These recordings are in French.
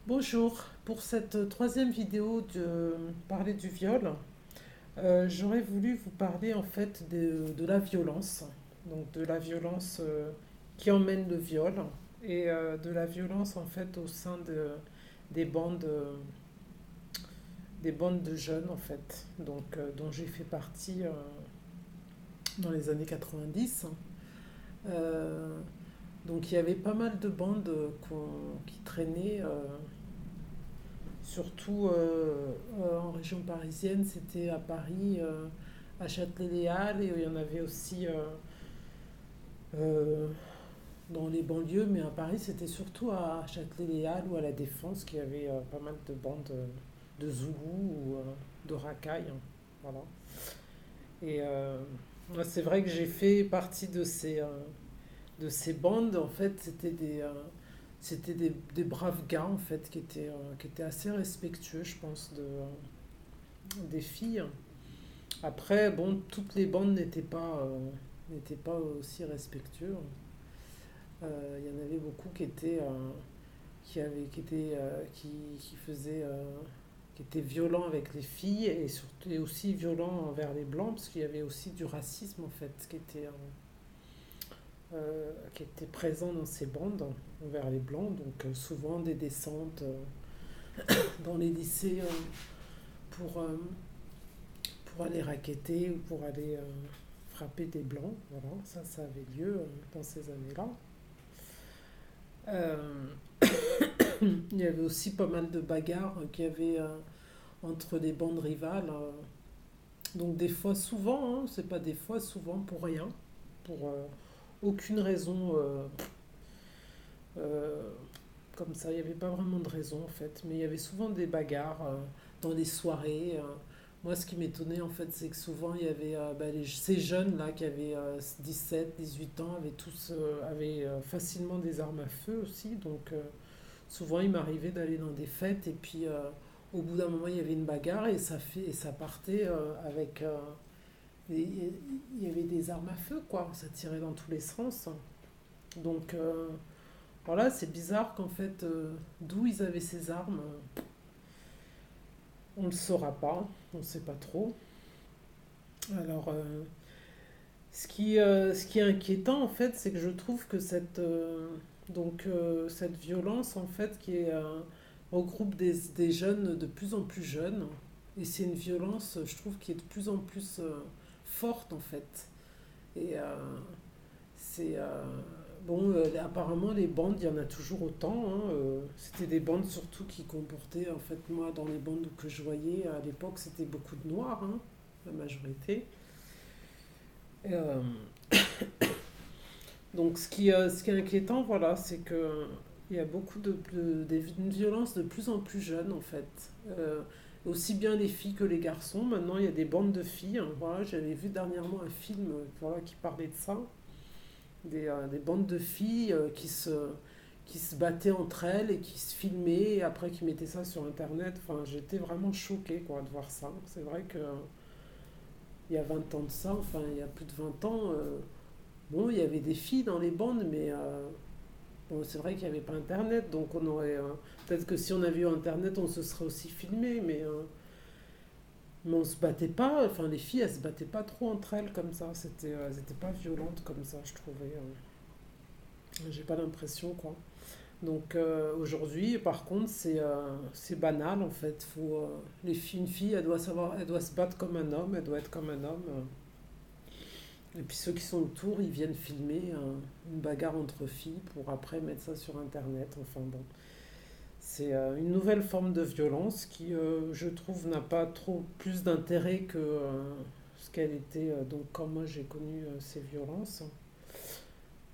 Bonjour, pour cette troisième vidéo de parler du viol, j'aurais voulu vous parler en fait de la violence, donc de la violence qui emmène le viol et de la violence en fait au sein des bandes, des bandes de jeunes en fait, donc dont j'ai fait partie dans les années 90. Euh, donc il y avait pas mal de bandes qui traînaient. Surtout en région parisienne, c'était à Paris, à Châtelet-Les-Halles, et il y en avait aussi euh, dans les banlieues, mais à Paris, c'était surtout à Châtelet-Les-Halles ou à La Défense qu'il y avait pas mal de bandes de Zoulous ou de racailles, hein. Voilà. Et moi, c'est vrai que j'ai fait partie de ces bandes. En fait, c'était des braves gars en fait qui étaient assez respectueux, je pense, des filles. Après, bon, toutes les bandes n'étaient pas aussi respectueux. Il y en avait beaucoup qui faisaient, qui étaient violents avec les filles et surtout et aussi violents envers les blancs, parce qu'il y avait aussi du racisme en fait qui était présent dans ces bandes envers les blancs. Donc souvent des descentes dans les lycées pour pour aller racketter ou pour aller frapper des blancs. Voilà, ça avait lieu dans ces années-là. Euh, il y avait aussi pas mal de bagarres qu'il y avait entre des bandes rivales. Donc des fois, souvent, hein, c'est pas des fois, souvent pour rien, pour aucune raison euh, comme ça. Il n'y avait pas vraiment de raison en fait, mais il y avait souvent des bagarres dans les soirées. Moi, ce qui m'étonnait en fait, c'est que souvent il y avait ces jeunes là qui avaient 17, 18 ans, avaient facilement des armes à feu aussi. Donc souvent il m'arrivait d'aller dans des fêtes et puis au bout d'un moment il y avait une bagarre et ça partait avec il y avait des armes à feu quoi. Ça tirait dans tous les sens. Donc voilà, c'est bizarre qu'en fait d'où ils avaient ces armes, on ne le saura pas, on ne sait pas trop. Alors ce qui est inquiétant en fait, c'est que je trouve que cette violence en fait regroupe des jeunes de plus en plus jeunes, et c'est une violence, je trouve, qui est de plus en plus forte en fait. Et c'est bon, apparemment les bandes, il y en a toujours autant, hein. C'était des bandes surtout qui comportaient, en fait, moi dans les bandes que je voyais à l'époque, c'était beaucoup de noirs, hein, la majorité. Euh, donc ce qui est inquiétant, voilà, c'est que il y a beaucoup une violence de plus en plus jeune en fait. Aussi bien les filles que les garçons. Maintenant, il y a des bandes de filles, hein. Voilà, j'avais vu dernièrement un film voilà, qui parlait de ça. Des bandes de filles qui se battaient entre elles et qui se filmaient et après qui mettaient ça sur Internet. Enfin, j'étais vraiment choquée quoi, de voir ça. C'est vrai que il y a 20 ans de ça, enfin il y a plus de 20 ans, bon, il y avait des filles dans les bandes, mais bon, c'est vrai qu'il n'y avait pas Internet, donc on aurait. Peut-être que si on avait eu Internet, on se serait aussi filmé, mais on se battait pas. Enfin, les filles, elles se battaient pas trop entre elles comme ça. Elles étaient pas violentes comme ça, je trouvais. J'ai pas l'impression, quoi. Donc aujourd'hui, par contre, c'est banal en fait. Une fille, elle doit savoir, elle doit se battre comme un homme, elle doit être comme un homme. Et puis ceux qui sont autour, ils viennent filmer une bagarre entre filles pour après mettre ça sur Internet. Enfin bon, c'est une nouvelle forme de violence qui, je trouve, n'a pas trop plus d'intérêt que ce qu'elle était. Donc quand moi j'ai connu ces violences,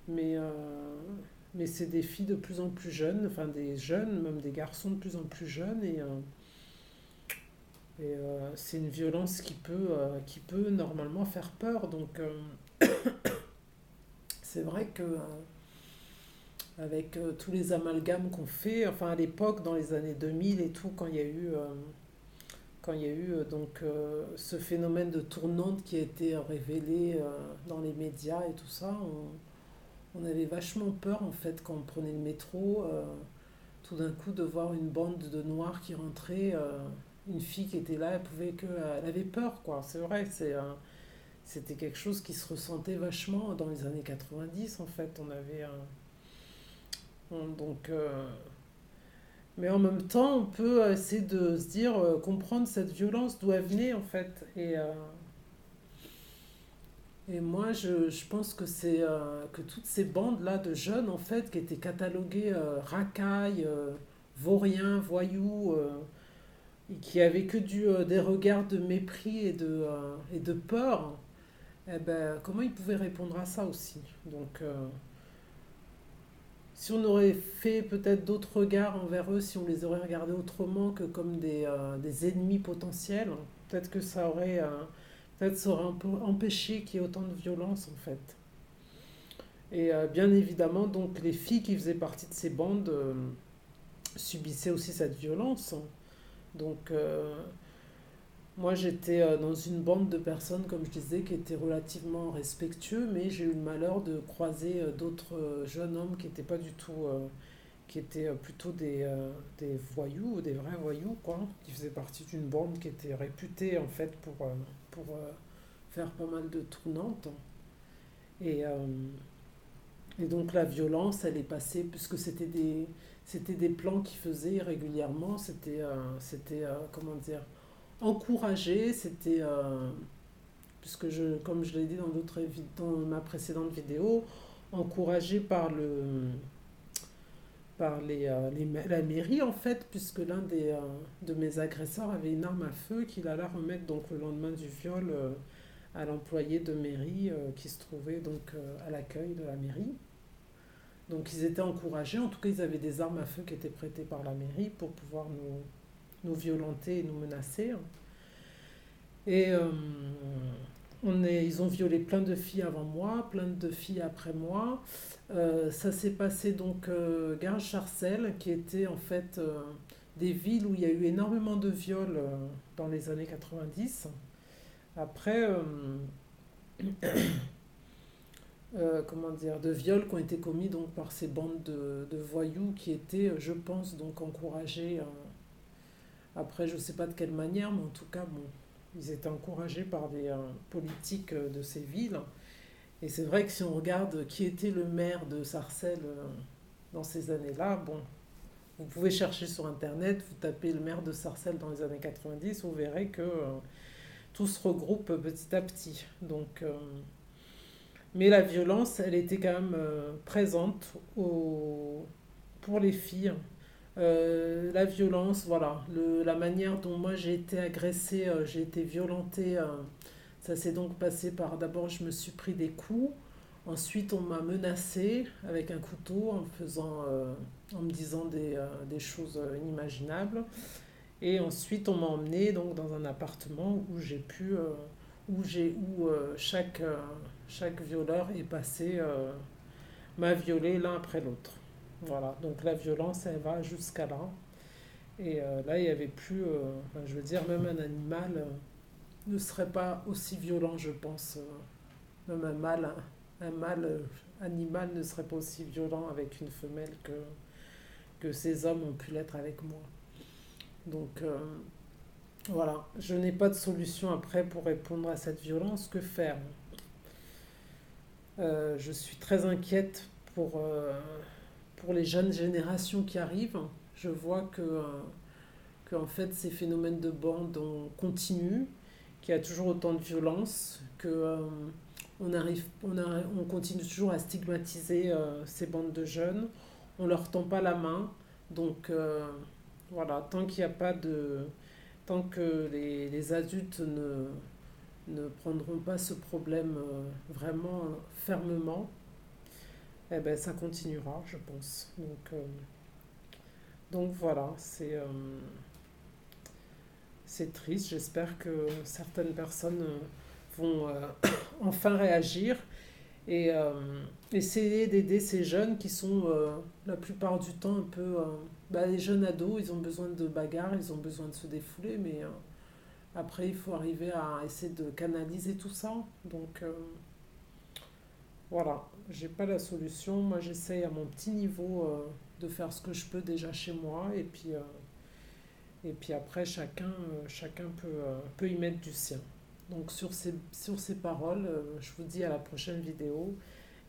mais mais c'est des filles de plus en plus jeunes, enfin des jeunes, même des garçons de plus en plus jeunes, c'est une violence qui peut normalement faire peur. Donc c'est vrai que avec tous les amalgames qu'on fait, enfin à l'époque, dans les années 2000 et tout, quand il y a eu ce phénomène de tournante qui a été révélé dans les médias et tout ça, on avait vachement peur en fait quand on prenait le métro. tout d'un coup de voir une bande de noirs qui rentrait, une fille qui était là, elle avait peur, quoi. C'est vrai, c'était quelque chose qui se ressentait vachement dans les années 90, en fait. On avait donc, mais en même temps, on peut essayer de se dire, comprendre cette violence, d'où elle venait, en fait. Et moi, je pense que que toutes ces bandes-là de jeunes, en fait, qui étaient catalogués racailles, vauriens, voyous, et qui avaient que des regards de mépris et de peur, eh ben, comment ils pouvaient répondre à ça aussi? Donc, si on aurait fait peut-être d'autres regards envers eux, si on les aurait regardés autrement que comme des ennemis potentiels, peut-être que peut-être ça aurait un peu empêché qu'il y ait autant de violence, en fait. Et bien évidemment, donc les filles qui faisaient partie de ces bandes subissaient aussi cette violence. Donc moi j'étais dans une bande de personnes, comme je disais, qui étaient relativement respectueux, mais j'ai eu le malheur de croiser d'autres jeunes hommes qui étaient pas du tout, qui étaient plutôt des voyous, des vrais voyous, quoi, qui faisaient partie d'une bande qui était réputée en fait pour faire pas mal de tournantes. Et, euh, Et donc la violence, elle est passée, puisque c'était des plans qu'ils faisaient régulièrement, comment dire, encouragé, puisque comme je l'ai dit dans ma précédente vidéo, encouragé par la mairie en fait, puisque l'un de mes agresseurs avait une arme à feu qu'il alla remettre donc le lendemain du viol à l'employé de mairie qui se trouvait donc à l'accueil de la mairie. Donc ils étaient encouragés, en tout cas ils avaient des armes à feu qui étaient prêtées par la mairie pour pouvoir nous violenter et nous menacer. Et ils ont violé plein de filles avant moi, plein de filles après moi. Ça s'est passé donc Garges-Sarcelles, qui était en fait des villes où il y a eu énormément de viols dans les années 90. Après, comment dire, de viols qui ont été commis donc par ces bandes de voyous qui étaient, je pense, donc encouragés. Après, je ne sais pas de quelle manière, mais en tout cas, bon, ils étaient encouragés par des politiques de ces villes. Et c'est vrai que si on regarde qui était le maire de Sarcelles dans ces années-là, bon, vous pouvez chercher sur Internet, vous tapez le maire de Sarcelles dans les années 90, vous verrez que tout se regroupe petit à petit. Donc, mais la violence, elle était quand même présente pour les filles. La violence, voilà, la manière dont moi j'ai été agressée, j'ai été violentée, ça s'est donc passé par d'abord je me suis pris des coups, ensuite on m'a menacée avec un couteau en me disant des choses inimaginables, et ensuite on m'a emmenée donc dans un appartement où j'ai pu, où chaque violeur est passé, m'a violée l'un après l'autre. Voilà, donc la violence, elle va jusqu'à là. Et là, il n'y avait plus, enfin, je veux dire, même un animal ne serait pas aussi violent, je pense. Même un mâle animal ne serait pas aussi violent avec une femelle que ces hommes ont pu l'être avec moi. Donc voilà, je n'ai pas de solution après pour répondre à cette violence. Que faire? Je suis très inquiète pour les jeunes générations qui arrivent. Je vois que en fait, ces phénomènes de bande continuent, qu'il y a toujours autant de violence, que on continue toujours à stigmatiser ces bandes de jeunes. On leur tend pas la main. Donc voilà, tant que les adultes ne prendront pas ce problème vraiment fermement, eh ben, ça continuera, je pense. Donc voilà, c'est triste. J'espère que certaines personnes vont enfin réagir et essayer d'aider ces jeunes qui sont la plupart du temps un peu... les jeunes ados, ils ont besoin de bagarre, ils ont besoin de se défouler, mais après, il faut arriver à essayer de canaliser tout ça. Donc voilà, j'ai pas la solution. Moi, j'essaye à mon petit niveau de faire ce que je peux déjà chez moi, et puis après, chacun peut y mettre du sien. Donc sur ces paroles, je vous dis à la prochaine vidéo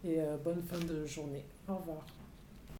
et bonne fin de journée. Au revoir.